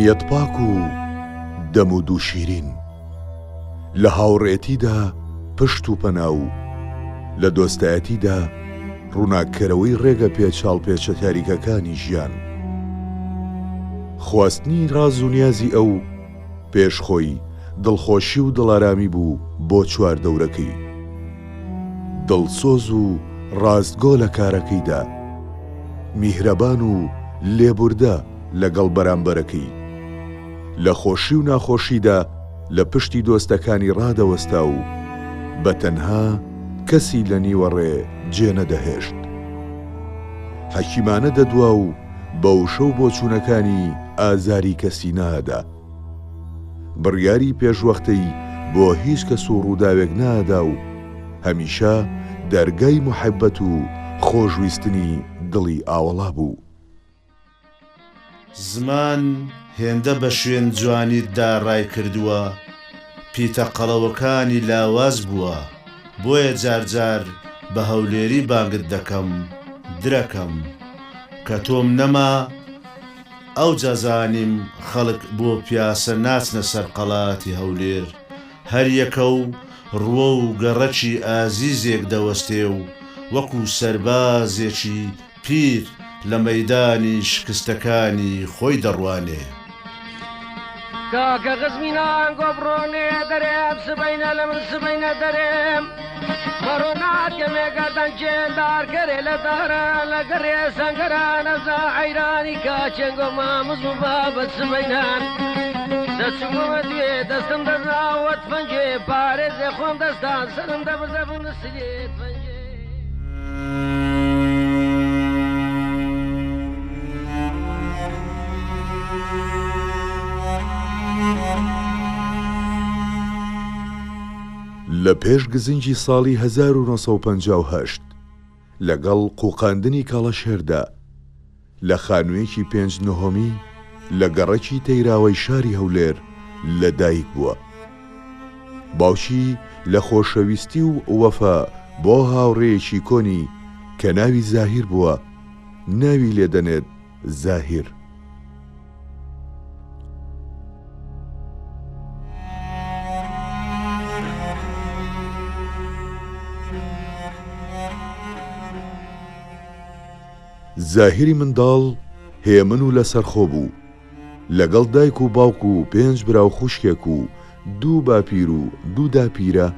نیەت پاک و دەم و دوو شیرین، لە هاوڕێتیدا پشت و پەناو، لە دۆستایەتیدا ڕووناکەرەوەی ڕێگە پێچاڵ پێچە تاریکەکانی ژیان. خواستنی ڕاز و نیازی ئەو پێشخۆی دڵخۆشی و دڵارامی بوو بۆ چوار دەورەکەی، دڵسۆز و ڕاستگۆ لە کارەکەیدا، میهرەبان و لێبوردە لەگەڵ بەرامبەرەکەی، لە خۆشی و ناخۆشیدا لە پشتی دۆستەکانی ڕادەوەستا و بە تەنها کەسی لە نیوەڕێ جێنەدەهێشت. حەکیمانە دەدوا و بەوشە و بۆچوونەکانی ئازاری کەسی نادا، بڕیاری پێشوەختەی بۆ هیچ کەس و ڕووداوێک نادا و هەمیشە دەرگای موحەبەت و خۆشویستنی دڵی ئاوەڵا بوو. زمان هێندە بە شوێن جوانیتدا ڕای کردووە، پیتە قەڵەوەکانی لاواز بووە، بۆیە جارجار بە هەولێری بانگت دەکەم درەکەم، کە تۆم نەما ئەو جەزانیم خەڵک بۆ پیاسە ناچنە سەر قەڵاتی هەولێر، هەر یەکە و ڕوە و گەڕەکی ئازیزێک دەوەستێ و وەکو سەربازێکی پیر لە مەیدانی شکستەکانی خۆی دەڕوانێ. کاکە غزمینان گۆبڕۆنێ دەرێم سبەینە لە من سبەینە دەرێم بەڕۆنات کەمێگەردان جێندارگەرێ لە دارە لە گەڕێ سەنگەرانەزا عەیرانی کاچێنگۆ مامز و بابەت سبەینان دەچمەوە دوێ دەستم دەزاوەت فەنجێ پارێزێ خۆم دەستان سەرم دەبزە بنسلێت فەنجێ. لە پێش گزنجی ساڵی 1950 لەگەڵ قوقاندنی کاڵەشێردا لە خانوویەکی 5/9 لە گەڕەکی تەیراوەی شاری هەولێر لەدایک بووە. باوکی لە خۆشەویستی و وەفا بۆ هاوڕێیەکی کۆنی کە ناوی زاهیر بووە ناوی لێدەنێت زاهیر. زاهیری منداڵ هێمن و لەسەرخۆ بوو، لەگەڵ دایک و باوک و 5 برا و خوشکێک و 2 باپیر و 2 داپیرە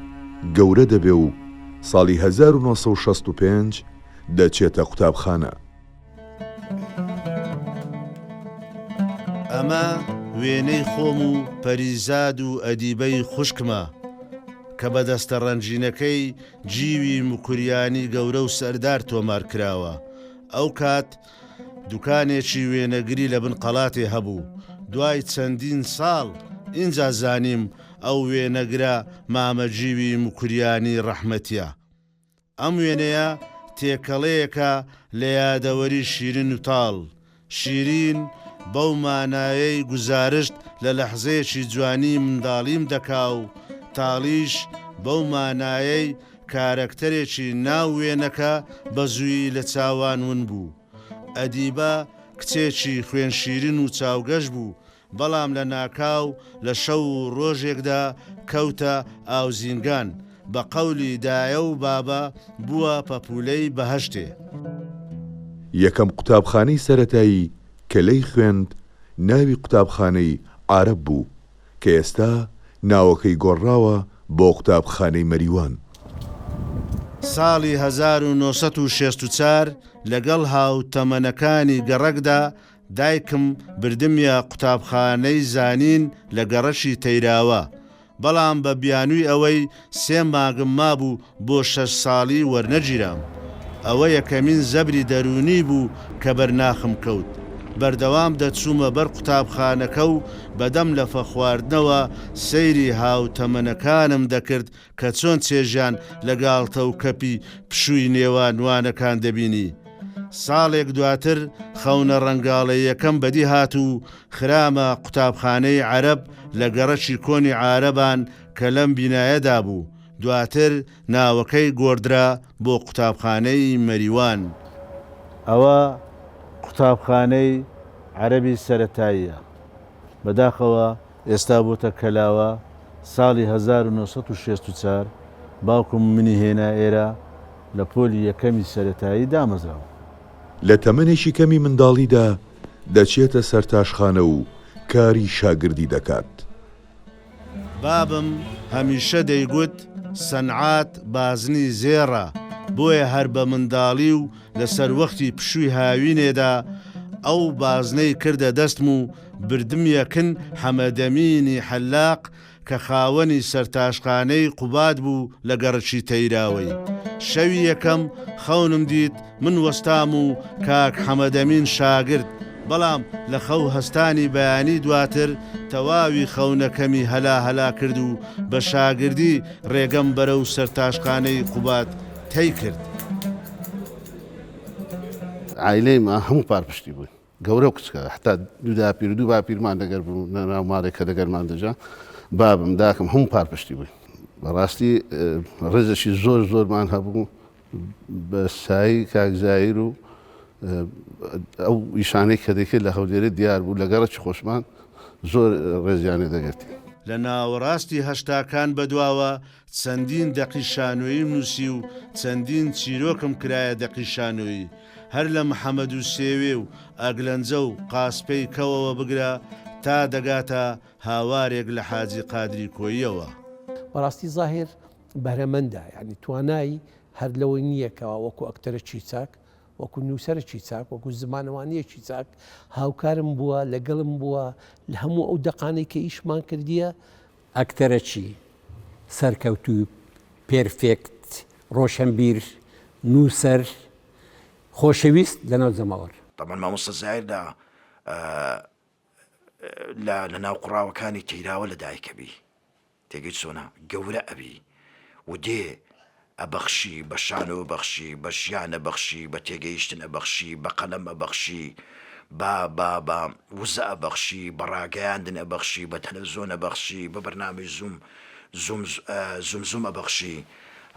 گەورە دەبێ و ساڵی 1965 دەچێتە قوتابخانە. ئەمە وێنەی خۆم و پەریزاد و ئەدیبەی خوشکمە کە بەدەستە ڕەنجینەکەی جیوی مکوریانی گەورە و سەردار تۆمار کراوە. ئەو کات دوکانێکی وێنەگری لە بن قەڵاتێ هەبوو. دوای چەندین ساڵ ئینجا زانیم ئەو وێنەگرە مامەجیوی مکوریانی ڕەحمەتیە. ئەم وێنەیە تێکەڵەیەکە لە یادەوەری شیرین و تاڵ. شیرین بەو مانایەی گوزارشت لە لەحزەیەکی جوانی منداڵیم دەکا و تاڵیش بەو مانایەی کارەکتەرێکی ناو وێنەکە بە زووی لە چاوان ون بوو. ئەدیبە کچێکی خوێن شیرین و چاوگەش بوو، بەڵام لە ناکاو لە شەو و ڕۆژێکدا کەوتە ئاوزینگان، بە قەولی دایە و بابە بووە پەپولەی بەهەشتێ. یەکەم قوتابخانەی سەرەتایی کە لەی خوێند ناوی قوتابخانەی عارەب بوو کە ئێستا ناوەکەی گۆڕاوە بۆ قوتابخانەی مەریوان. ساڵی 1964 لەگەڵ هاوتەمەنەکانی گەڕەکدا دایکم بردمیە قوتابخانەی زانین لە گەڕەشی تەیراوە، بەڵام بە بیانووی ئەوەی 3 مانگم مابوو بۆ 6 ساڵی وەرنەگیرام. ئەوە یەکەمین زەبری دەرونی بوو کە بەرناخم کەوت. بەردەوام دەچوومە بەر قوتابخانەکە و بەدەم لە فەخواردنەوە سەیری هاوتەمەنەکانم دەکرد کە چۆن چێژیان لەگاڵتە و کەپی پشووی نێوانوانەکان دەبینی. ساڵێک دواتر خەونە ڕەنگاڵە یەکەم بەدی هات و خرامە قوتابخانەی عەرەب لە گەڕەکی کۆنی عارەبان کە لەم بینایەدا بوو. دواتر ناوەکەی گۆڕدرا بۆ قوتابخانەی مەریوان. ئەوە قوتابخانەی عەرەبی سەرەتاییە. بەداخەوە ئێستا بۆتە کەلاوە ساڵی 1964 باوکم منی هێنا ئێرە لە پۆلی یەکەمی سەرەتایی دامەزراوە. لە تەمەنێکی کەمی منداڵیدا دەچێتە سەرتاشخانە و کاری شاگردی دەکات. بابم هەمیشە دەیگوت سەنعات بازنی زێڕە، بۆیە هەر بە منداڵی و لەسەر وەختی پشووی هاوینێدا ئەو بازنەی کردە دەستم و بردم یەکن حەمەدەمینی حەلاق کە خاوەنی سەرتاشخانەی قوباد بوو لە گەڕکی تەیراوەی. شەوی یەکەم خەونم دیت من وەستام و کاک حەمەدەمین شاگرد، بەڵام لە خەو هەستانی بەیانی دواتر تەواوی خەونەکەمی هەلا کرد و بە شاگردی ڕێگەم بەرە و سەرتاشخانەی قوباد تەی کرد. عیلەی ما هەموو پارپشتی بووین، گەورە و کچکە، حتا دوو داپیر و دوو باپیرمان دەگەر بوو ناو ماڵێکە دەگەرمان دەجا، بابم داکەم هەموو پارپشتی بووین. بەڕاستی ڕێزەشی زۆرمان هەبوو بە سایی کاکزایر و ئەو ئیشانەی کە دەکرد لە هەولێرە دیار بوو لە گەڕەکی خۆشمان زۆر ڕێزیانێ دەگرتی. لە ناوەڕاستی هەشتاکان بەدواوە چەندین دەقیشانۆیی نووسی و چەندین چیرۆکم کرایە دەقیشانۆیی، هەر لە محەممەد و سێوێ و ئەگلەنجە و قاسپەی کەوەوە بگرە تا دەگاتە هاوارێک لە حاجی قادری کۆییەوە. بەڕاستی زاهر بەرەمەندە، یعنی توانایی هەر لەوەی نییەکەوە وەکو ئەکتەرە چیچاک، وەکو نووسەرە چیچاک، وەکو زمانەوانیە چیچاک هاوکارم بووە، لەگەڵم بووە لە هەموو ئەو دەقانەی کە ئیشمان کردیە. ئەکتەرەکی سەرکەوتوو پێرفێکت، ڕۆشنبیر، نووسەر، خۆشەویست لەناو جەماوەر. طبعا مامۆستا زاهردا لە ناو قوڕاوەکانی تیراوە لەدایکەبی تێگەیت چۆنە گەورە ئەبی و دێ ئەبەخشی بە شانەوە بەخشی بە ژیانە بەخشی بە تێگەیشتن ئەبەخشی بە قەلەم ئەبەخشی بە وزە ئەبەخشی بە ڕاگەیاندن ئەبەخشی بە تەلەڤیزۆن ئەبەخشی بە بەرنامەی زوم ئەبەخشی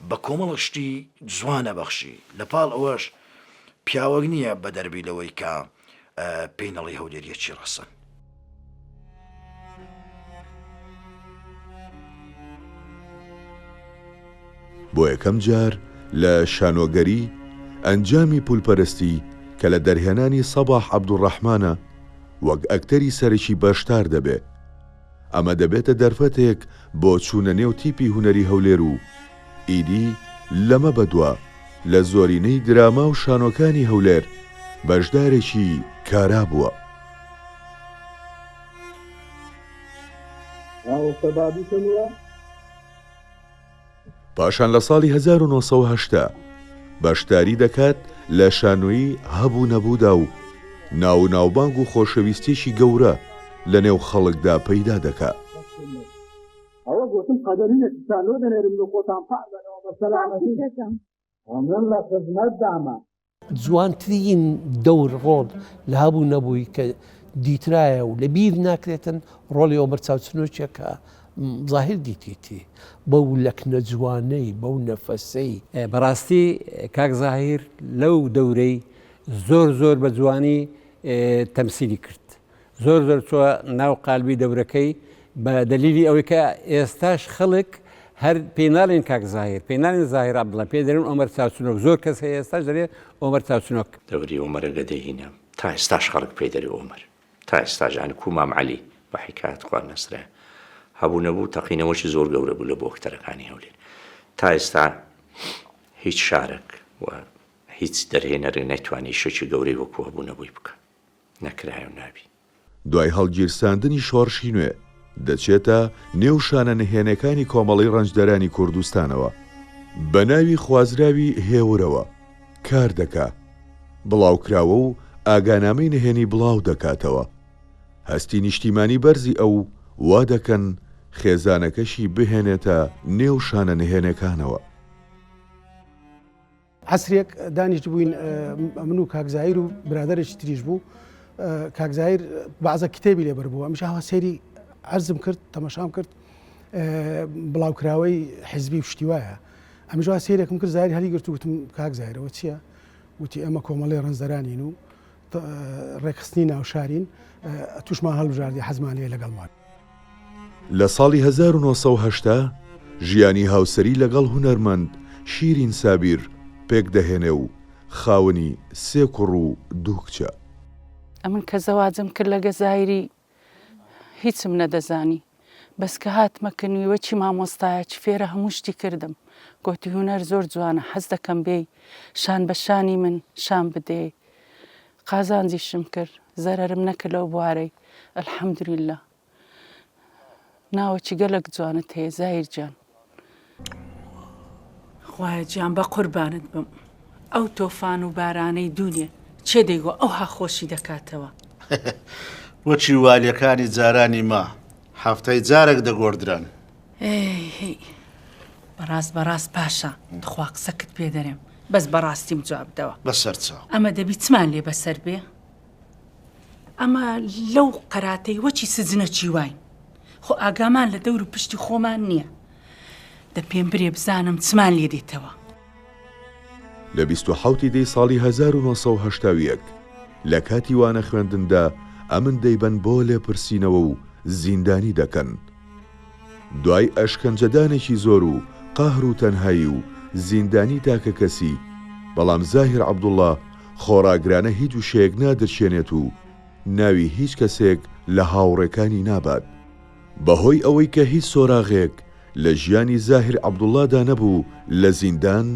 بە کۆمەڵشتی جوان ئەبەخشی. لەپاڵ ئەوەش پیاوەک نییە بە دەربی لەوەی کە پێینەڵی هەولێریەکی ڕەسەن. بۆ یەکەم جار لە شانۆگەری ئەنجامی پولپەرستی کە لە دەرهێنانی سەباح عەبدوڕەحمانە وەک ئەکتەری سەرەکی بەشدار دەبێت. ئەمە دەبێتە دەرفەتێک بۆ چوونە نێو تیپی هونەری هەولێر و ئیدی لەمە بەدووە لە زۆرینەی دراما و شانۆکانی هەولێر بەشدارێکی کارا بووە. پاشان لە ساڵی 1970 بەشداری دەکات لە شانۆیی هەبوو نەبوودا و ناوبانگ و خۆشەویستێکی گەورە لە نێو خەڵکدا پەیدا دەکات. ئەوە گوتم قەدەرینە شانۆ دەنێرم لە خۆتان پاڵەوە بەسەلامەتی دەکەم ئەمن لە خزمەت دامە. جوانترین دەور ڕۆڵ لە هەبوو نەبووی کە دیترایە و لە بیر ناکرێتن ڕۆڵی ئۆمەر چاوچنۆکێک کە زاهر دیتیتی بەو لەکنە جوانەی بەو نەفەسەی. بەڕاستی کاک زاهر لەو دەورەی زۆر بە جوانی تەمسیلی کرد، زۆر چوە ناو قالبی دەورەکەی بە دەلیلی ئەوەی کە ئێستاش خەڵک هەر پێناڵێن کاک زاهر، پێناڵێن زاهر عەبدوڵڵا، پێ دەرێن ئۆمەر چاوچنۆک. زۆر کەس هەیە ئێستاش دەرێ ئۆمەر چاوچنۆک. دەوری ئۆمەرەگە دەهینە تا ئێستاش خەڵک پێ دەرێ ئۆمەر، تا ئێستاژان کومام عەلی بە حیکایەت خوارد نەسرە هەبوو نەبوو تەقینەوەشی زۆر گەورە بوو لە بۆ ئەکتەرەکانی هەولێر. تا ئێستا هیچ شارێک و هیچ دەرهێنەرێ نەیتوانی شەکی گەورەی وەکو هەبوو نەبووی بکە، نەکرایە و نابی. دوای هەڵگیرساندنی شۆڕشی نوێ دەچێتە نێو شانە نهێنەکانی کۆمەڵی ڕەنجدەرانی کوردستانەوە بە ناوی خوازراوی هێورەوە کار دەکا، بڵاوکراوە و ئاگانامەی نهێنی بڵاو دەکاتەوە. هەستی نیشتیمانی بەرزی ئەو وا دەکەن خێزانەکەشی بهێنێتە نێو شانە نهێنەکانەوە. عەسرێک دانیشت بووین من و کاک زاهیر و برادەرێکی تریش بوو. کاک زاهیر بەعزە کتێبی لێبەر بوو، ئەمیش هەوا سەیری عەرزم کرد، تەماشام کرد بڵاوکراوەی حیزبی و شتی وایە. ئەمیش وا سەیرێکم کرد، زاهیر هەڵیگرت و وتم کاک زاهیرەوە چییە؟ وتی ئەمە کۆمەڵی ڕەنجدەرانین و ڕێکخستنی ناوشارین توشمان هەڵبژاردی حەزمانەیە لەگەڵمان. لە ساڵی 1970 ژیانی هاوسەری لەگەڵ هونەرمەند شیرین سابیر پێک دەهێنێ و خاوەنی 3 کوڕ و 2 کچە. ئەمن کە زەواجم کرد لە گەزایری هیچم نەدەزانی بەس کە هاتمەکردنی وەچی مامۆستایەکی فێرە هەموو شتی کردم گوتی هونەر زۆر جوانە حەز دەکەم بێ شان بە شانی من شان بدێ قازانجیشم کرد زەرەرم نەکرد لەو بوارەی ئەلحەمدولیلا ناوەکی گەلک جوانت هەیە زاهیر جان. خوایە گیان بە قوربانت بم ئەو تۆفان و بارانەی دونیە چێ دەیگۆ ئەو هاخۆشی دەکاتەوە. وەچی والیەکانی جارانی ما هەفتەی جارێک دەگۆردران. بەڕاست پاشا دخوا قسەکت پێ دەرێم بەس بەڕاستیم جواب بدەوە بەسەرچاو ئەمە دەبی چمان لێ بەسەر بێ ئەمە لەو قەراتەی وەچی سزنە چیواین خۆ ئاگامان لە دەور و پشتی خۆمان نییە دە پێم برێ بزانم چمان لێ دێتەوە. لە 27 دەی ساڵی 1970 لە کاتی وانە خوێندندا ئەمن دەیبەن بۆ لێپرسینەوە و زیندانی دەکەن. دوای ئەشکەنجەدانێکی زۆر و قاهر و تەنهایی و زیندانی تاکە کەسی بەڵام زاهیر عەبدوڵڵا خۆراگرانە هیچ وشەیەک نادرشێنێت و ناوی هیچ کەسێک لە هاوڕێکانی نابات بەهۆی ئەوەی کە هیچ سۆراغێک لە ژیانی زاهیر عەبدوڵڵادا نەبوو لە زیندان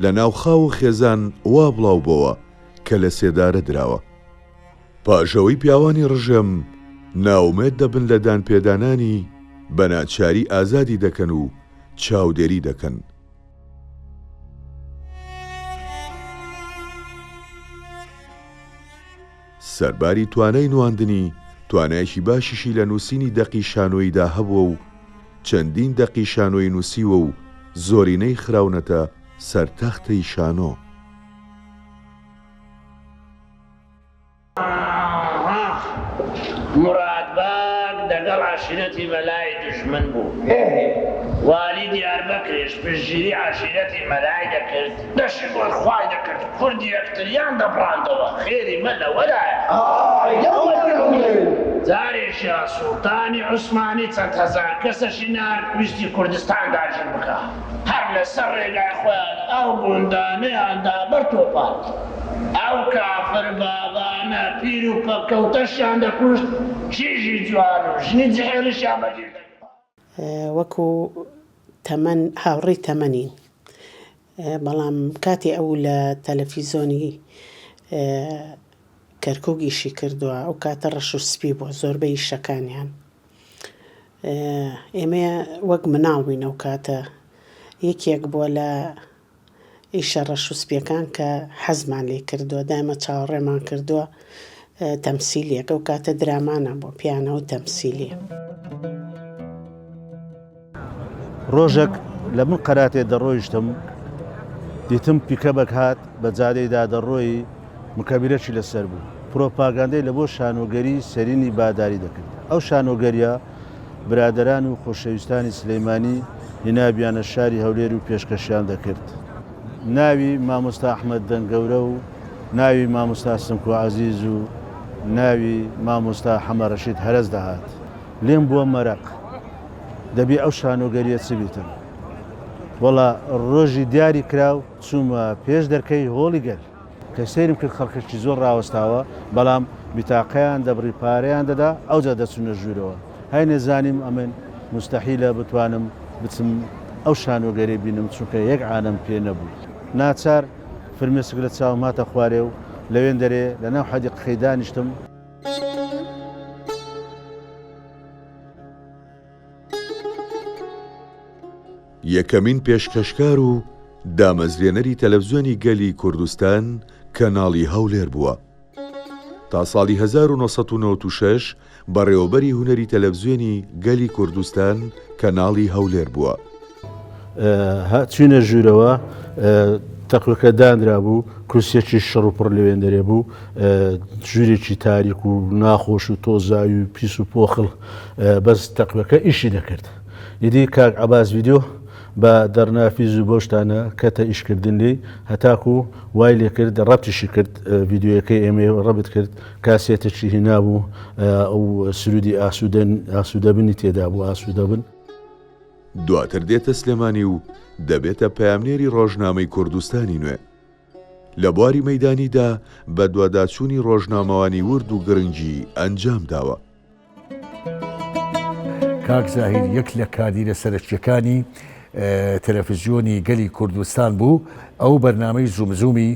لە ناوخاو و خێزان وا بڵاو بۆوە کە لە سێدارە دراوە. پاژەوەی پیاوانی ڕژەم ناومێت دەبن لە دانپێدانانی بەناچاری ئازادی دەکەن و چاودێری دەکەن. سەرباری توانای نواندنی توانایشی باشیشی لە نووسینی دەقی شانۆییدا هەبووە و چەندین دەقی شانۆی نووسیوە و زۆرینەی خراونەتە سەرتەختەی شانۆ. مراد باگ دەگەڵ عاشیرەتی مەلای دژمن بوو والی دیاربەکرێش پشتگیری عاشیرەتی مەلای دەکرد دەشی بۆ خوای دەکرد کوردی یەکتریان دەبڕاندەوە خێری مە لەوەلایە جارێکیان سوڵتانی عوسمانی چەند هەزار کەسەشی نارد ویستی کوردستان داژین بکە هەر لەسەر ڕێگای خۆیان ئەو گوندانەیاندا بەرتۆپات ئەو کافر بابانە پیر و پەکەوتەشیان دەکوشت کیژی جوان و ژنی جەهێرشیان بەگیر وەکو تەمەن هاوڕێی تەمەنین بەڵام کاتی ئەو لە تەلەڤیزۆنی کەرکووگیشی کردووە ئەو کاتە ڕەش و سپی بۆ زۆربەی شەکانیان ئێمە وەک مناڵبووین ئەو کاتە یەکێک بووە لە ئیشە ڕەش و سپیەکان کە حەزمان لێ کردووە دامە چاوەڕێمان کردووە تەمسیلیەک ئەو کاتە درامانە بۆ پیانەوە تەمسیلیە. ڕۆژێک لە من قەراتێ دەڕۆیشتم دیتم پیکەبەک هات بە جادەیدا دەڕۆی مکەبیرەکی لەسەر بوو پرۆپاگاندەی لە بۆ شانۆگەری سەرینی باداری دەکرد ئەو شانۆگەریە برادەران و خۆشەویستانی سلەیمانی هێنابیانە شاری هەولێر و پێشکەشیان دەکرد ناوی مامۆستا ئەحمەد دەنگەورە و ناوی مامۆستا سمکو عەزیز و ناوی مامۆستا حەمە ڕەشید هەرەز دەهات لێم بووە مەرەق دەبێ ئەو شانۆگەریە چ بیتن وەڵا ڕۆژی دیاری کراو چوومە پێش دەرکەی هۆڵی گەل کە سێرم کرد خەڵکەشی زۆر ڕاوەستاوە بەڵام بیتاقەیان دەبڕی پارەیان دەدا ئەوجا دەچونە ژوورەوە هەی نەزانیم ئەمن مستەحیلە بتوانم بچم ئەو شانۆگەری بینم چونکە یەک عالەم پێ نەبوو ناچار فرمێسک لە چاوم هاتە خوارێ و لەوێن دەرێ لە ناو حەدیقەکەی دانیشتم یەکەمین پێشکەشکار و دامەزرێنەری تەلەڤیزۆنی گەلی کوردستان کەناڵی هەولێر بووە. تا ساڵی 1996 بەڕێوەبەری هونەری تەلەڤیزۆنی گەلی کوردستان کەناڵی هەولێر بووە. چوینە ژوورەوە تەقوەکە دانرا بوو کورسێکی شەڕ و پڕ لەوێن دەرێ بوو ژوورێکی تاریک و ناخۆش و تۆزاوی و پیس و پۆخڵ بەس تەقوەکە ئیشی دەکرد. دیدی کاک عەباس ڤیدیۆ بە دەرنافیز و بۆ شتانە کەتە ئیشکردن لێ هەتاکو وای لێ کرد ڕەبتیشی کرد ڤیددیوەکەی ئێمە ڕەبت کرد کاسێتەی هێنابوو ئەو سرودی ئاسوودە بنی تێدا بوو ئاسوودە بن. دواتر دێتە سلێمانی و دەبێتە پەیامنێری ڕۆژنامەی کوردستانی نوێ. لە بواری مەیدانیدا بە دوواداچوونی ڕۆژنامەوانی ورد و گرنگی ئەنجام داوە. کاک زاهیر یەک لە کادیرە سەرچیەکانی تەلەڤیزیۆنی گەلی کوردستان بوو. ئەو بەرنامەی زوومزوومی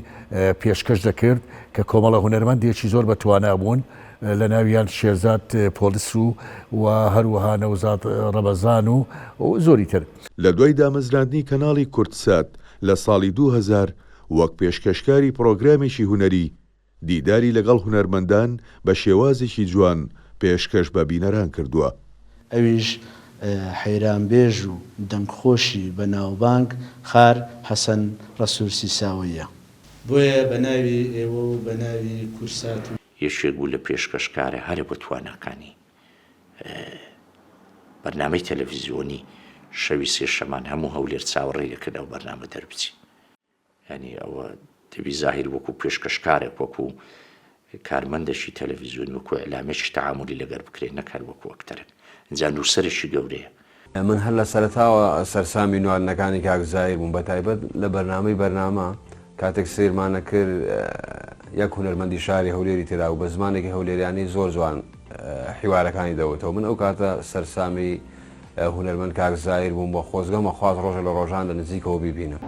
پێشکەش دەکرد کە کۆمەڵە هونەرمەندێکی زۆر بەتوانا بوون لە ناویان شێرزاد پۆلیس و هەروەها نەوزاد ڕەبەزان و زۆری تر. لە دوای دامەزراندنی کەناڵی کورتسات لە ساڵی 2000 وەک پێشکەشکاری پرۆگرامێکی هونەری دیداری لەگەڵ هونەرمەندان بە شێوازێکی جوان پێشکەش بە بینەران کردووە. ئەویش حەیرانبێژ و دەنگخۆشی بە ناوبانگ خار حەسەن ڕەسوورسی ساوەیە. بۆیە بە ناوی ئێوە و بە ناوی کورسات و یەکێک بوو لە پێشکەشکارە هەرە بە توانەکانی بەرنامەی تەلەڤیزیۆنی شەوی سێشەمان هەموو هەولێر چاوەڕێی دەکرد ئەو بەرنامە دەربچی. ینی ئەوە دەبی زاهیر وەکو پێشکەشکارێک وەکو کارمەندەشی تەلەڤیزیۆن وەکو ئەلامێکی تەعاملی لەگەر بکرێت نەکار وەکو ئەکتەرێک. ئەنجا نووسەرێکی گەورەیە. من هەر لە سەرەتاوە سەرسامی نوێنەکانی کاک زاهیر بووم بەتایبەت لە بەرنامە کاتێک سیرمانە کرد یەک هونەرمەندی شاری هەولێری تێدا و بە زمانێکی هەولێریانی زۆر جوان حیوارەکانی دەوتەوە. من ئەو کاتە سەرسامی هونەرمەند کاک زاهیر بووم بۆ خۆزگەمە خواست ڕۆژە لە ڕۆژان لە نزیکەوە بیبینم.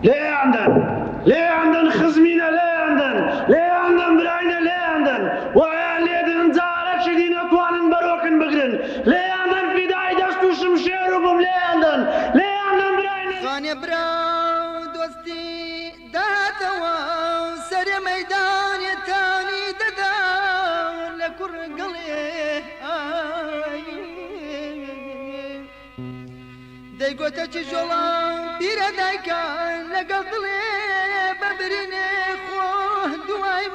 لێیاندن خزمینە لێیاندن براینە لێیاندن وایان لێدن جارەکی دی نەتوانن بەرۆکن بگرن لێیاندن فیدای دەست و شمشێر و بم لێیاندن براینە خانێ برا دۆستی داتەوە سەرێ مەیدانێتانی دەدا لە کوڕگەڵێ دەیگۆتە چ ژۆڵان پیرە دایکان لەگەڵ دڵێ بەبرینێ خۆ دوای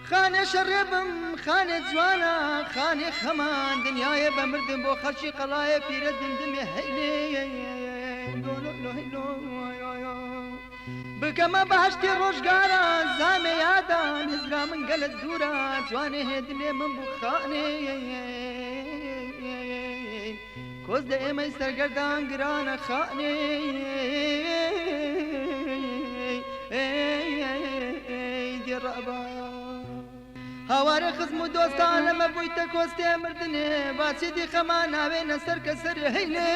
خانێ شەڕێبم خانێ جوانە خانێ خەمان دنیاە بە مردم بۆ خەرچی قەڵایە پیرە دندمێ هەیلێ بکەمە بەهشتی ڕۆژگارە زامێ یادان هزرا من گەلت دوورە جوانێ هێدنێ من بوو خانێ کۆز دە ئێمەی سەرگەردان گرانە خانێ دیێڕەبا هاوارە خزم و دۆستان لەمە بوویتە کۆستێ مردنێ باچێتی خەمان ناوێنە سەر کە سەر هەیلێ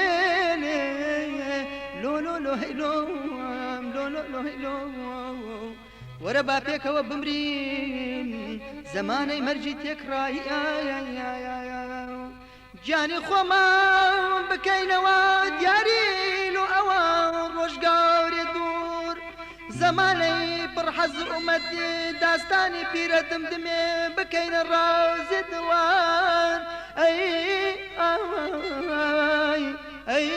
لۆ هەیلۆ وەرە با پێکەوە بمرین زەمانەی مەرجی تێکڕایی گیانی خۆمان بکەینەوە دیارین و ئەوە ڕۆژگارێ دوور زەمانەی پڕحەز ئومەت داستانی پیرە دمدمێ بکەینە ڕازێ دڵان ئەی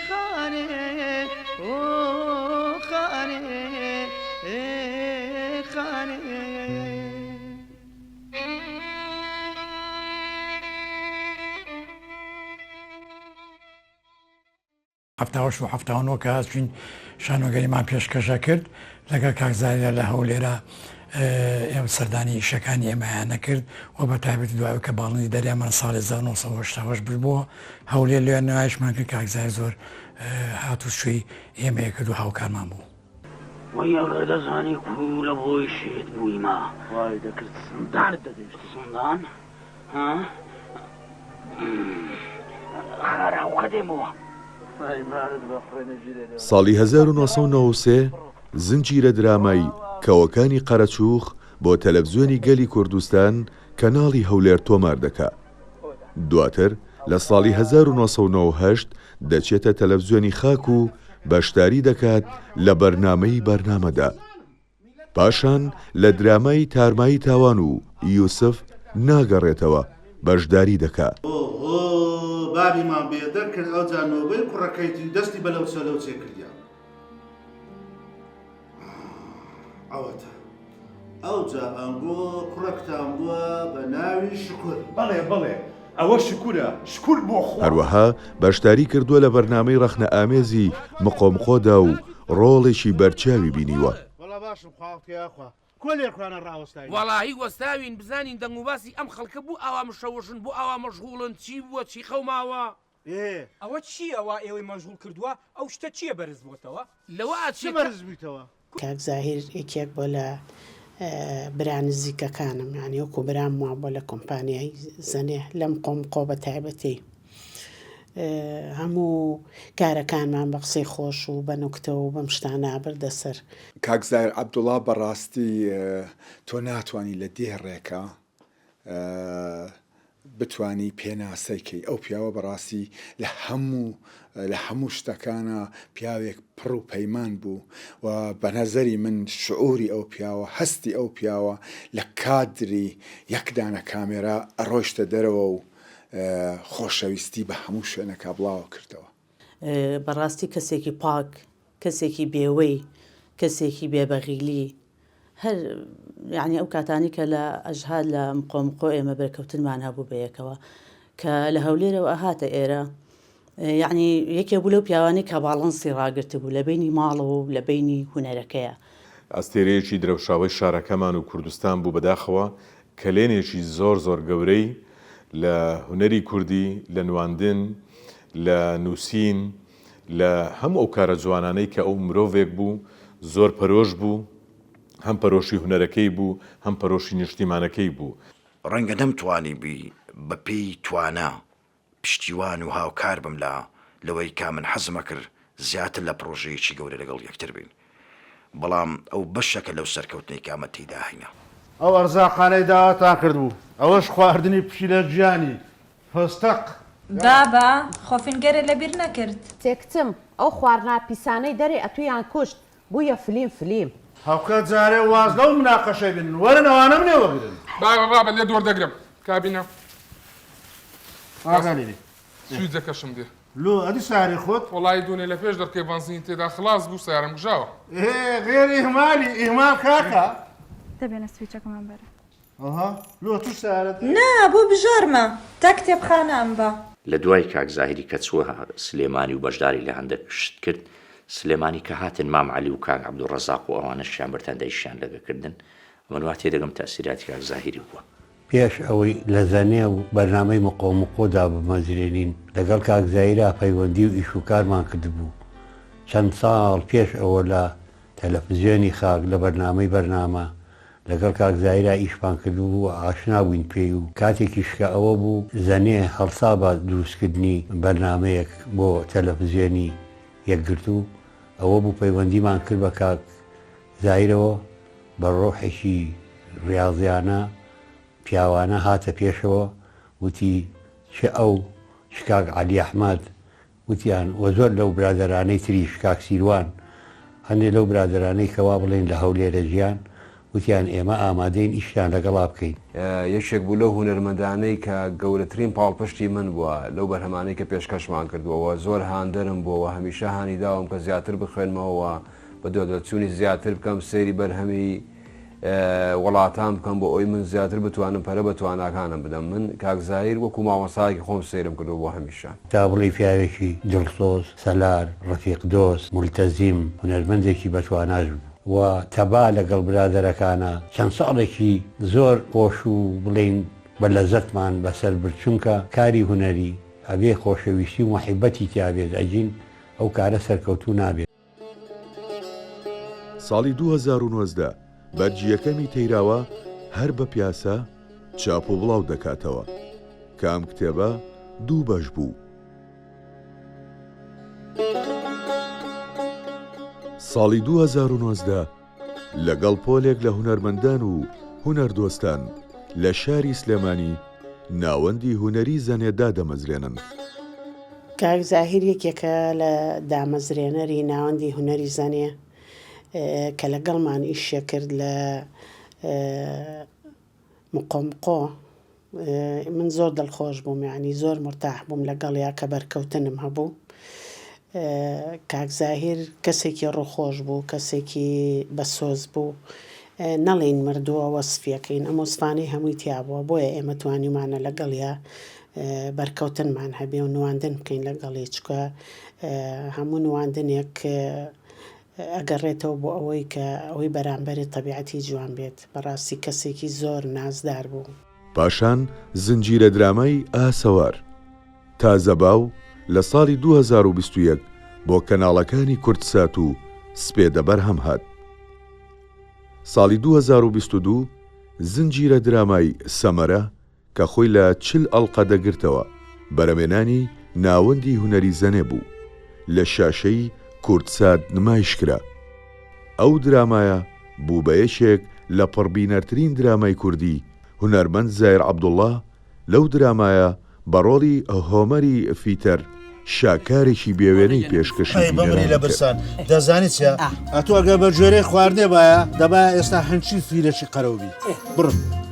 خانێ خانێ هەفتاوەش و هەفتاوەنەوە کە هاتچین شانۆگەریمان پێشکەشە کرد لەگەڵ کاک زاهیر لە هەولێرە ئێمە سەردانی ئیشەکانی ئێمەیان نەکرد و بە تایبەتی دوای کە باڵندی دەریامان ساڵی 1970 بووە هەولێر لێ نوایشمان کرد کاک زاهیر زۆر هاتوچووی ئێمەیە کرد و هاوکارمان بوو. وەیەڵە دەزانی کو لە بۆی شێت بوویمە وای دەکرد سندانت دەدەویست سندان خاراوکە دێمەوە. ساڵی 1993 زنجیرە درامایی کەوەکانی قەرەچووخ بۆ تەلەڤیزیۆنی گەلی کوردستان کەناڵی هەولێر تۆمار دەکات. دواتر لە ساڵی 1998 دەچێتە تەلەڤیزیۆنی خاک و بەشداری دەکات لە بەرنامەدا. پاشان لە درامای تارمایی تاوان و یوسف ناگەڕێتەوە بەشداری دەکات. بابیمان بێدە کرد ئەو جانۆبەی کوڕەکەیتی دەستی بەلەو چەلەو چێ کردیا. ئەوەتە ئەو جا ئەنگۆ کوڕەکتان بووە بە ناوی شکر. بەڵێ ئەوە شکورە شکور بۆ خۆ هەروەها بەشداری کردووە لە بەرنامەی ڕەخنە ئامێزی مقۆمقۆدا و ڕۆڵێکی بەرچاوی بینیوە. وەڵاهی وەستاوین بزانین دەنگ و باسی ئەم خەڵکە بوو ئاوا مشەوەشن بۆ ئاوا مەشغوڵن چی بووە چی خەوماوە ئەوە چیەوە ئێوەی مەشغوڵ کردووە ئەو شتە چییە بەرز بۆتەوە لەوە چی بەرز بوویتەوە کاک زاهیر یەکێک بۆ لە برا نزیکەکانم یعنی وەکو برام وا بۆ لە کۆمپانیای زەنێ لەم قۆمقۆ بە تایبەتی هەموو کارەکانمان بە قسەی خۆش و بە نوکتەوە و بەم شتانە بردەسەر. کاک زاهیر عەبدوڵڵا بەڕاستی تۆ ناتوانی لە دێڕێکە بتانی پێناسەیکەی ئەو پیاوە بەڕاستی لە هەموو شتەکانە پیاوێک پڕ و پەیمان بوو و بە نەزەری من شعوری ئەو پیاوە هەستی ئەو پیاوە لە کادری یەکدانە کامێرا ئەڕۆیشتە دەرەوە و خۆشەویستی بە هەموو شوێنەکە بڵاو کردەوە. بەڕاستی کەسێکی پاک کەسێکی بێوەی کەسێکی بێبەغیلی هەر یعنی ئەو کاتانی کە لە ئەژهاد لە مقۆمقۆ ئێمە بەرکەوتنمان هەبوو بەیەکەوە کە لە هەولێرەوە هاتە ئێرە یعنی یەکێ بوو لەو پیاوانی کە باڵەنسی ڕاگرتە بوو لە بینی ماڵەوە و لە بینی هونەرەکەیە. ئەستێرەیەکی درەوشاوی شارەکەمان و کوردستان بوو بەداخەوە کە لێنێکی زۆر گەورەی لە هونەری کوردی لە نواندن لە نووسین لە هەموو ئەو کارە جوانانەی کە ئەو مرۆڤێک بوو زۆر پەرۆش بوو هەم پەرۆشی هونەرەکەی بوو هەم پەرۆشی نیشتیمانەکەی بوو. ڕەنگە نەمتوانی بی بە پێی توانە پشتیوان و هاوکار بم لەوەی کا من حەزمە کرد زیاتر لە پرۆژەیەکی گەورە لەگەڵ یەکتر بین بەڵام ئەو بەشەکە لەو سەرکەوتنەی کامە تێیدا هەینە. ئەو ئەرزاقانەی داواتان کردبوو ئەوەش خواردنی پشیلە گیانی هۆستەق بابا خۆفینگەرە لەبیر نەکرد تێکچم ئەو خواردنا پیسانەی دەرێ ئەتویان کوشت بوویە فلیم هەوکە جارێ واز لەو مناقەشەی بن وەرن ئەوانە منێوە بگرن بابا لێ دۆر دەگرم کابینە ئاغالیری سویدەکەشم دێ لۆ ئەدی ساری خۆت وڵی دوونێ لە پێش دەرکەی بانزین تێدا خلاص بوو سیارم گژاوە غێر ئیهمالی ئیهمال کاکە دەبێنە سویچەکەمان بەرە لۆ تو سارت نا بۆ بژارمە تا کتێبخانەم بە لە دوای کاک زاهیری کە چووە سلێمانی و بەشداری لە هەندێک شت کرد سلێمانی کە هاتن مام عەلی و کاک عەبدوڕەزاق و ئەوانەشیان بردان دەیشیان لەگەکردن ئەمە وا تێدەگەم تەئسیراتی کاک زاهیری بووە. پێش ئەوەی لە زەنێ و بەرنامەی مقۆمقۆدا بمەزرێنین لەگەڵ کاک زاهیرا پەیوەندی و ئیش و کارمان کردبوو. چەند ساڵ پێش ئەوە لە تەلەڤیزیۆنی خاک لە بەرنامە لەگەڵ کاک زاهیرا ئیشمان کردبوو و ئاشنا بووین پێی و کاتێکیش کە ئەوە بوو زەنێ هەڵسا بە دروستکردنی بەرنامەیەک بۆ تەلەڤیزیۆنی یەکگرتو ئەوە بوو پەیوەندیمان کرد بە کاک زاهیرەوە بە ڕۆحێکی ڕاضیانە پیاوانە هاتە پێشەوە وتی چ ئەو شکاک عەلی ئەحمەد وتیان وە زۆر لەو برادەرانەی تری شکاک سیروان هەندێک لەو برادەرانەی کەوا بڵێن لە هەولێرە ژیان وتیان ئێمە ئامادەین ئیشتان لەگەڵا بکەین. یەکێک بوو لەو هونەرمەندانەی کە گەورەترین پاڵپشتی من بووە لەو بەرهەمانەی کە پێشکەشمان کردووەوە زۆر هاندەرم بووەوە هەمیشە هانی داوم کە زیاتر بخوێنمەوە بە دۆدەچوونی زیاتر بکەم سەیری بەرهەمی وڵاتان بکەم بۆ ئەوی من زیاتر بتوانم پەرە بە تواناکانم بدەم. من کاک زاهیر وەکو مامۆستایەکی خۆم سەیرم کردو بۆ هەمیشە تا بڵی پیاوێکی دڵسۆز سەلار ڕەفیق دۆست مولتەزیم هونەرمەندێکی بەتواناش بوو و تەبا لەگەڵ برادەرەکانە چەند ساڵێکی زۆر خۆش و بڵین بە لەزەتمان بەسەر برچونکە کاری هونەری ئەبێ خۆشەویستی و مەحیبەتی تیابێت ئەجین ئەو کارە سەرکەوتوو نابێت. ساڵی 2019 بەرجیەکەمی تەیراوە هەر بە پیاسە چاپ و بڵاو دەکاتەوە کام کتێبە 2 بەش بوو. ساڵی 2019 لەگەڵ پۆلێک لە هونەرمەندان و هونەردۆستان لە شاری سلێمانی ناوەندی هونەری زەنێدا دەمەزرێنن. کاک زاهیر یەکێکە لە دامەزرێنەری ناوەندی هونەری زەنێ کە لەگەڵمان ئیشە کرد لە مقۆمقۆ من زۆر دڵخۆش بووم یعنی زۆر مرتاح بووم لەگەڵیا کە بەرکەوتنم هەبوو. کاک زاهیر کەسێکی ڕووخۆش بوو کەسێکی بەسۆز بوو نەڵێن مردووە وەسفیەکەین ئەم وەسفانەی هەمووی تیابووە بۆیە ئێمە توانیمانە لەگەڵیا بەرکەوتنمان هەبێ و نواندن بکەین لەگەڵی چکە هەموو نواندنێک ئەگەڕێتەوە بۆ ئەوەی کە ئەوەی بەرامبەری تەبیعەتی جوان بێت بەڕاستی کەسێکی زۆر نازدار بوو. پاشان زنجیرە درامای ئاسەوار تازەباو لە ساڵی 2021 بۆ کەناڵەکانی کورتسات و سپێدە بەرهەم هات. ساڵی 2022 زنجیرە درامای سەمەرە کە خۆی لە 40 ئەڵقە دەگرتەوە بەرەمێنانی ناوەندی هونەری زەنێ بوو لە شاشەی کورتسات نمایشکرا. ئەو درامایە بوو بە یەکێک لە پڕبینەرترین درامای کوردی. هونەرمەند زایر عەبدوڵڵا لەو درامایە بە ڕۆڵی هۆمەری فیتەر شاکارێکی بێوێنەی پێشکەشی بمری لە برسان دەزانی چە ئەتو ئەگە بە جۆرەی خواردنێ باە دەبا ئێستا هەنچی فیلەشی قەرەوبی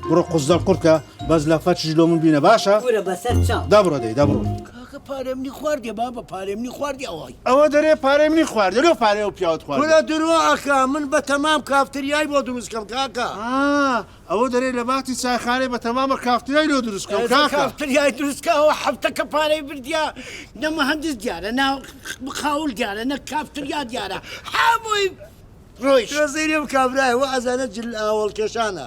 بڕۆ قوزدەڵ قورکە بەس لە فەچش لۆ من بینە باشە دابڕۆ دەی دەبڕۆ پارێمنی خواردێ با بە پارێمنی خواردی ئەوەی ئەوە دەرێ پارێمنی خواردە لەو پارێ و پیاوت خوارد کورە درۆ ئەکا من بە تەمام کافتریای بۆ دروستکەم کاکە ئەوە دەرێ لە باتی چایخانەی بە تەمامە کافتریای لۆ دروستکەم کافتریای دروستکەەوە هەفتە کە پارەی بردیا نە مەهەندس دیارە ناو خاول دیارە نە کافتریا دیارە هەمووی ڕۆیش زیرم کابرایەوە ئەزانە جل ئاوەڵکێشانە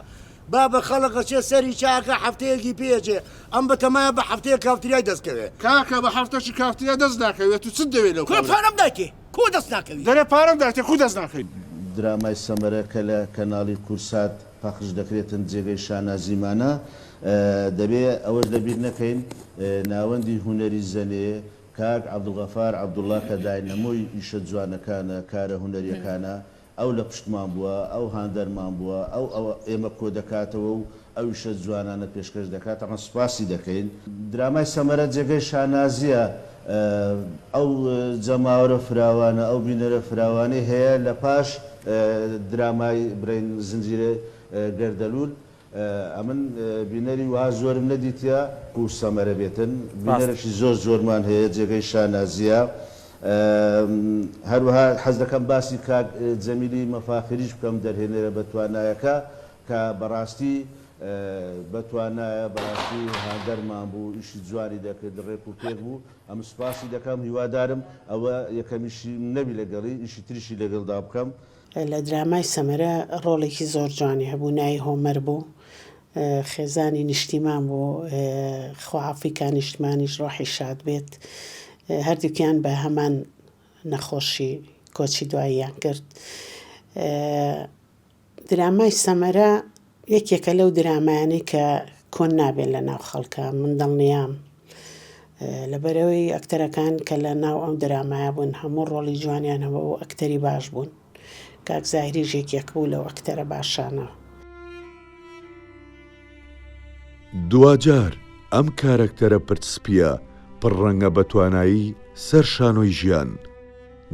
با بە خەڵقە چێ سەری چاکە هەفتەیەکی پێچێ ئەم بەتەمایە بە هەفتەیە کافتریای دەستکەوێت کاکە بە هەفتەشی کافتریا دەست ناکەوێت و چ دەوێت لەو پارەم داکێ کو دەست ناکەوی دەرێ پارەم داکێ کو دەست ناکەین. درامای سەمەرە کە لە کەناڵی کورسات پەخش دەکرێتن جێگەی شانازیمانە دەبێ ئەوەش لەبیر نەکەین ناوەندی هونەری زەنێ کاک عەبدوڵغەفار عەبدوڵڵا کە داینەمۆی ئیشە جوانەکانە کارە هونەریەکانە ئەو لە پشتمان بووە ئەو هاندەرمان بووە ئەو ئێمە کۆ دەکاتەوە و ئەو شە جوانانە پێشکەش دەکات ئەمە سوپاسی دەکەین. درامای سەمەرە جێگەی شانازیە ئەو جەماوەرە فراوانە ئەو بینەرە فراوانەی هەیە لە پاش درامای برین زنجیرە گەردەلول ئەمن بینەری وا زۆرم نەدیتە و سەمەرە بێتن بینەرەشی زۆر زۆرمان هەیە جێگەی شانازیە. هەروەها حەز دەکەم باسی کاک جەمیلی مەفاخریش بکەم دەرهێنەرە بەتوانایەکە کە بەڕاستی بەتوانایە بەڕاستی هاندەرمان بوو ئیشی جوانی دەکرد ڕێک و پێک بوو ئەم سوپاسی دەکەم هیوادارم ئەوە یەکەمیشی نەبی لەگەڵی ئیشی تریشی لەگەڵدا بکەم. لە درامای سەمەرە ڕۆڵێکی زۆر جوانی هەبوو ناوی هۆمەر بوو خێزانی نیشتیمان بوو خواعافیکان نیشتمانیش ڕۆحی شاد بێت هەردووکیان بە هەمان نەخۆشی کۆچی دواییان کرد. درامای سەمەرە یەکێکە لەو درامایانەی کە کۆن نابێت لە ناو خەڵکە من دڵنیام لەبەرەوەی ئەکتەرەکان کە لە ناو ئەم درامایە بوون هەموو ڕۆڵی جوانیان هەبوو و ئەکتەری باش بوون. کاک زاهریش یەکێک بوو لەو ئەکتەرە باشانە. دوجار ئەم کارەکتەرە پرسپیە پڕڕەنگە بە توانایی سەر شانۆی ژیان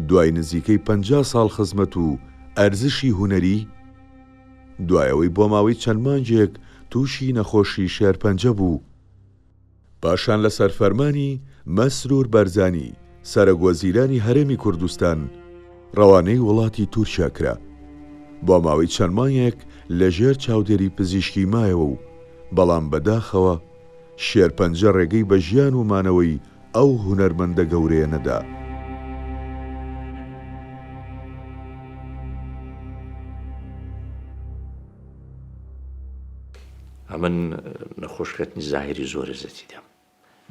دوای نزیکەی 50 ساڵ خزمەت و ئەرزشی هونەری دوایەوەی بۆ ماوەی چەند مانجێک تووشی نەخۆشی شێرپەنجە بوو. پاشان لە سەرفەرمانی مەسرور بەرزانی سەرۆگوەزیرانی هەرێمی کوردستان ڕەوانەی وڵاتی تورکیا کرا. بۆ ماوەی چەند مانگێک لەژێر چاودێری پزیشکی مایەوە و بەڵام بەداخەوە شێرپەنجە ڕێگەی بە ژیان و مانەوەی ئەو هونەرمەندە گەورەیە نەدا. ئەمن نەخۆشکردنی زاهری زۆر زەتی دەم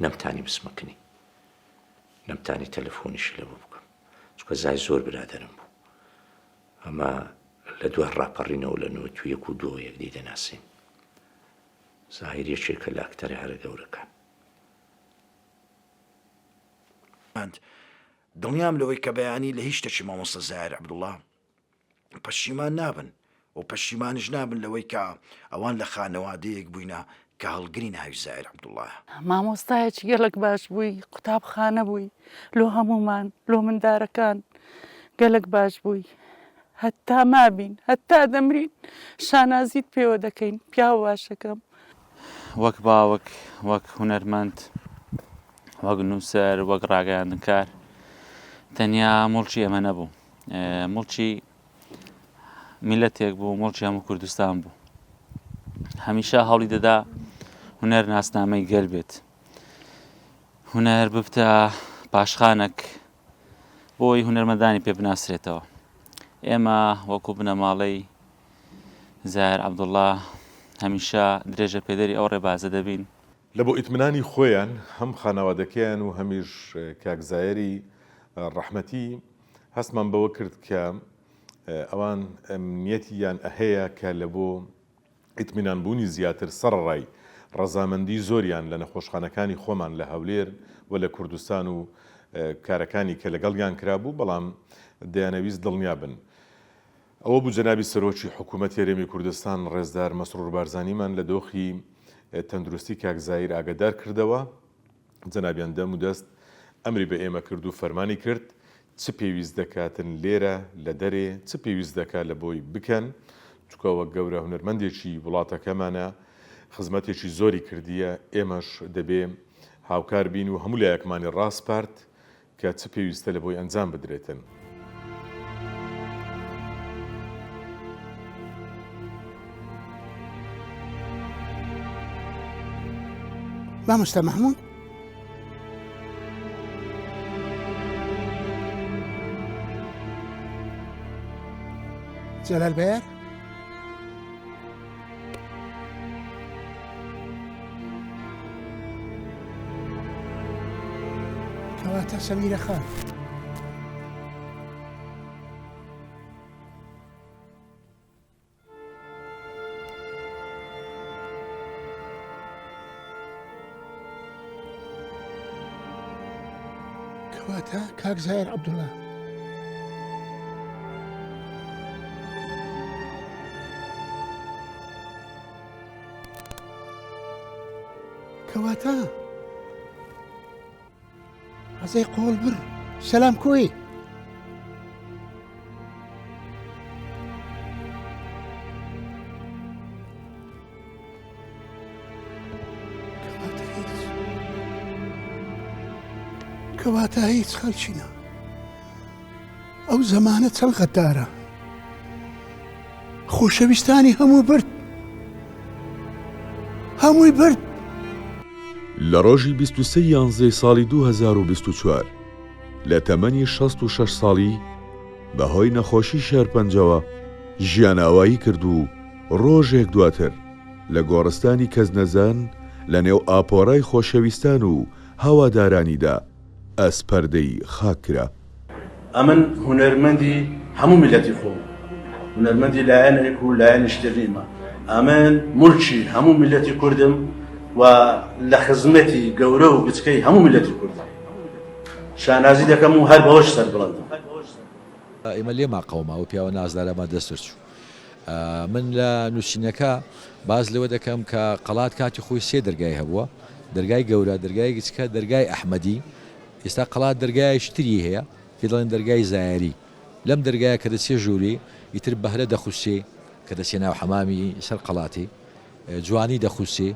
نەمتانی بسمەکنی نەمتانی تەلەفۆنیش لەبوو بکەم چکە زای زۆر برادەرم بوو ئەمە لە دوای ڕاپەڕینەوە لە 91 و 2 یەکدی دەناسین. زاهیر یەکێکە لە ئەکتەرە هەرە گەورەکان. دڵنیام لەوەی کە بەیانی لە هیچ شتێکی مامۆستا زایر عەبدوڵڵا پەشیمان نابن و پەشیمانش نابن لەوەی کە ئەوان لە خانەوادەیەک بووینە کە هەڵگری ناوی زایر عەبدوڵڵایە. مامۆستایەکی گەلک باش بووی قوتابخانە بووی لۆ هەمومان لۆ مندارەکان گەلک باش بووی هەتا مابین هەتا دەمرین شانازیت پێوە دەکەین پیاو باشەکەم. وەک باوەک وەک هونەرمەند وەک نووسەر وەک ڕاگەیاندنکار تەنیا مڵکی ئەمە نەبوو مڵکی میلەتێک بوو مڵکی هەموو کوردستان بوو. هەمیشە هەوڵی دەدا هونەر ناسنامەی گەل بێت هونەر ببتە پاشخانێک بۆی هونەرمەندانی پێ بناسرێتەوە. ئێمە وەکو بنەماڵەی زایر عەبدوڵڵا هەمیشە درێژە پێدەری ئەو ڕێبازە دەبین لە بۆ ئیتمنانی خۆیان هەم خانەوادەکەیان و هەمیش کاکزایری ڕەحمەتی هەستمان بەوە کرد کە ئەوان ئەمنیەتیان ئەهەیە کە لە بۆ ئیتمنان بوونی زیاتر سەرڕای ڕەزامەندی زۆریان لە نەخۆشخانەکانی خۆمان لە هەولێر و لە کوردستان و کارەکانی کە لەگەڵیان کرابوو بەڵام دەیانەویست دڵنیا بن. ئەوە بوو جەنابی سەرۆکی حکوومەت هێرێمی کوردستان ڕێزدار مەسرور بارزانیمان لە دۆخی تەندروستی کاکزایر ئاگادار کردەوە. جەنابیان دەم و دەست ئەمری بە ئێمە کرد و فەرمانی کرد چ پێویست دەکاتن لێرە لە دەرێ چ پێویست دەکات لە بۆی بکەن چکەوە گەورە هونەرمەندێکی وڵاتەکەمانە خزمەتێکی زۆری کردیە ئێمەش دەبێ هاوکار بین و هەموو لایەکمانی ڕاستپارت کە چ پێویستە لە بۆی ئەنجام بدرێتن. مامۆستا مەحموود جەلال بەیار کەواتە سەمیرە خان کەواتە کاکزایر عەبدوڵڵا کەواتە حەزەی قۆڵ بر سەلام کۆی کەواتە هیچ خەڵچینە ئەو زەمانە چەند غەدارە خۆشەویستانی هەموو برد هەمووی برد. لە ڕۆژی 23 یانزەی ساڵی 2024 لە تەمەنی 66 ساڵی بەهۆی نەخۆشی شێرپەنجەوە ژیاناوایی کرد و ڕۆژێک دواتر لە گۆڕستانی کەزنەزان لە نێو ئاپۆڕای خۆشەویستان و هەوادارانیدا ئەسپەردەی خاک کرا. ئەمن هونەرمەندی هەموو میلەتی خۆ هونەرمەندی لایەنێک و لایەنیشتریمە ئەمن مولکی هەموو میلەتی کوردم و لە خزمەتی گەورە و بچکەی هەموو میلەتی کوردم شانازی دەکەم و هەر بەوەش سەر بڵندم. ئێمە لێما قەوما و پیاوە نازدارەمە دەستر چوو. من لە نووسینەکە باز لەوە دەکەم کە قەڵات کاتی خۆی سێ دەرگای هەبووە دەرگای گەورە دەرگای گچکە دەرگای ئەحمەدی ئێستا قەڵات دەرگای شتری هەیە پێ دەڵێن دەرگای زایری لەم دەرگایە کە دەچێ ژووری ئیتر بەهرە دەخوسێ کە دەچێ ناو حەمامی سەر قەڵاتی جوانی دەخوسێ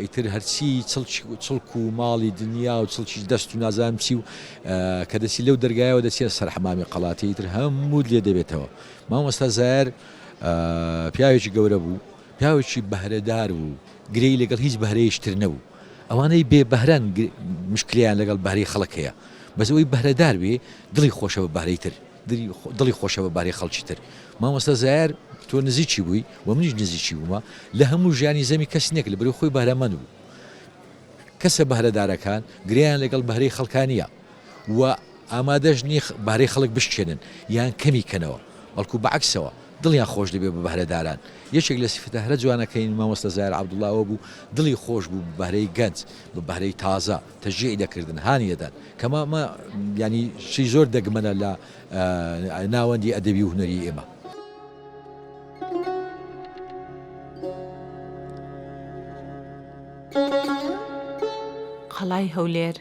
ئیتر هەرچی چڵک و ماڵی دنیا و چڵکی دەست و نازانم چی و کە دەچی لەو دەرگایەوە دەچێت سەر حەمامی قەڵاتی ئیتر هەموو لێ دەبێتەوە. مامۆستا زایر پیاوێکی گەورە بوو پیاوێکی بەهرەدار بوو گرەی لەگەڵ هیچ بەهرەیەشتر نەبوو ئەوانەی بێ بەهران مشکلیان لەگەڵ بەهرەی خەڵکەیە بەس ئەوەی بەهرەدار بێ دڵی خۆشەوە بەهرەی تر دڵی خۆشەوە بەهرەی خەڵکی تر. مامۆستا زایر تۆ نزیکی بووی و منیش نزیکی بوومە لە هەموو ژیانی زەمی کەس نێک لە بەرەو خۆی بەهرەمەند بوو کەسە بەهرەدارەکان گریان لەگەڵ بەهرەی خەڵکانیە و ئامادەش نی بەهرەی خەڵک بشکێنن یان کەمی کەنەوە بەڵکو بەعکسەوە دڵیان خۆش دەبێت بە بەهرەداران. یەکێک لە سیفەتە هەرە جوانەکەین مامۆستا زایر عەبدوڵڵاوە بوو دڵی خۆش بوو بەهرەی گەنج بە بەهرەی تازە تەشجیعی دەکردن هانیەدان کەمامە ینی شی زۆر دەگمەنە لە ناوەندی ئەدەبی و هونەری ئێمە. قەڵای هەولێر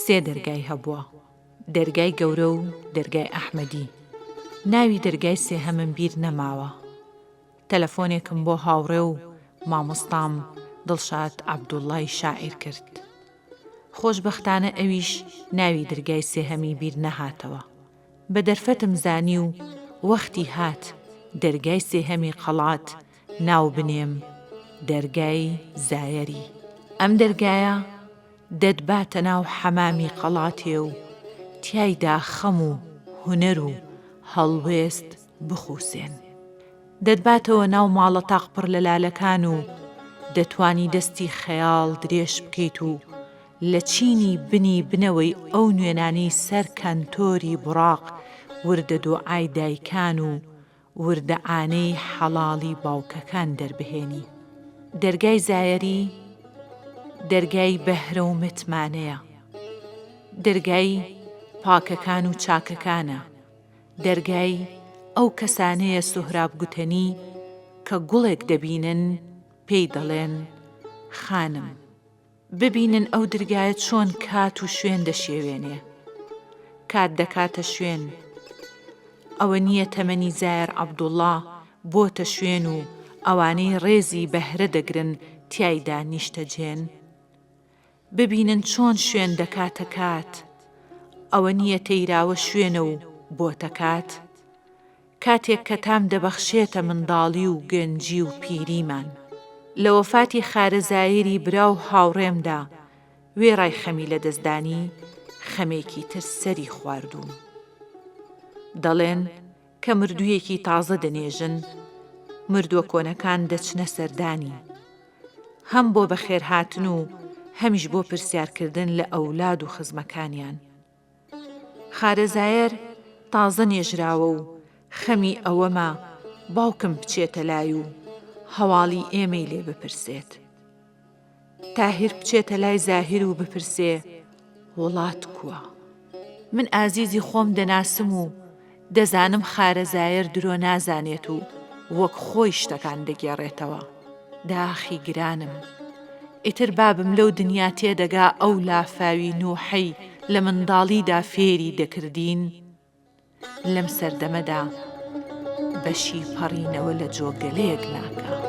سێ دەرگای هەبووە دەرگای گەورە و دەرگای ئەحمەدی ناوی دەرگای سێهەمم بیر نەماوە. تەلەفۆنێکم بۆ هاوڕێ و مامۆستام دڵشاد عەبدوڵڵای شاعیر کرد. خۆشبەختانە ئەویش ناوی دەرگای سێهەمی بیر نەهاتەوە. بە دەرفەتم زانی و وەختی هات دەرگای سێهەمی قەڵات ناو بنێم دەرگای زایەری. ئەم دەرگایە دەتباتە ناو حەمامی قەڵاتێ و تیایدا خەم و هونەر و هەڵوێست بخوسێن. دەتباتەوە ناو ماڵە تاقپڕ لە لالەکان و دەتوانی دەستی خەیاڵ درێژ بکەیت و لە چینی بنی بنەوەی ئەو نوێنانەی سەر کەنتۆری بڕاق وردە دوعای دایکان و وردە ئانەی حەڵاڵی باوکەکان دەربهێنی. دەرگای زایەری دەرگای بەهرە و متمانەیە، دەرگای پاکەکان و چاکەکانە، دەرگای ئەو کەسانەیە سوهراب گوتەنی کە گوڵێک دەبینن پێی دەڵێن خانم. ببینن ئەو دەرگایە چۆن کات و شوێن دەشێوێنێ، کات دەکاتە شوێن. ئەوە نییە تەمەنی زایر عەبدوڵڵا بۆتە شوێن و ئەوانەی ڕێزی بەهرە دەگرن تیایدا نیشتەجێن. ببینن چۆن شوێن دەکاتە کات، ئەوە نییە تەیراوە شوێنە و بۆتە کات. کاتێک کە تام دەبەخشێتە منداڵی و گەنجی و پیریمان. لە وەفاتی خارەزایری برا و هاوڕێمدا وێڕای خەمی لە دەستدانی خەمێکی تر سەری خواردووم. دەڵێن کە مردوویەکی تازە دەنێژن، مردووە کۆنەکان دەچنە سەردانی، هەم بۆ بەخێرهاتن و هەمیش بۆ پرسیارکردن لە ئەولاد و خزمەکانیان. خارەزایر تازە نێژراوە و خەمی ئەوەما باوکم بچێتە لای و هەواڵی ئێمەی لێ بپرسێت. تاهیر بچێتە لای زاهیر و بپرسێ وڵات کووە. من ئازیزی خۆم دەناسم و دەزانم خارەزایر درۆ نازانێت و وەک خۆی شتەکان دەگێڕێتەوە. داخی گرانم، ئیتر بابم لەو دنیا تێدەگا ئەو لافاوی نوحەی لە منداڵیدا فێری دەکردین، لەم سەردەمەدا بەشی پەڕینەوە لە جۆگەلەیەک ناکە.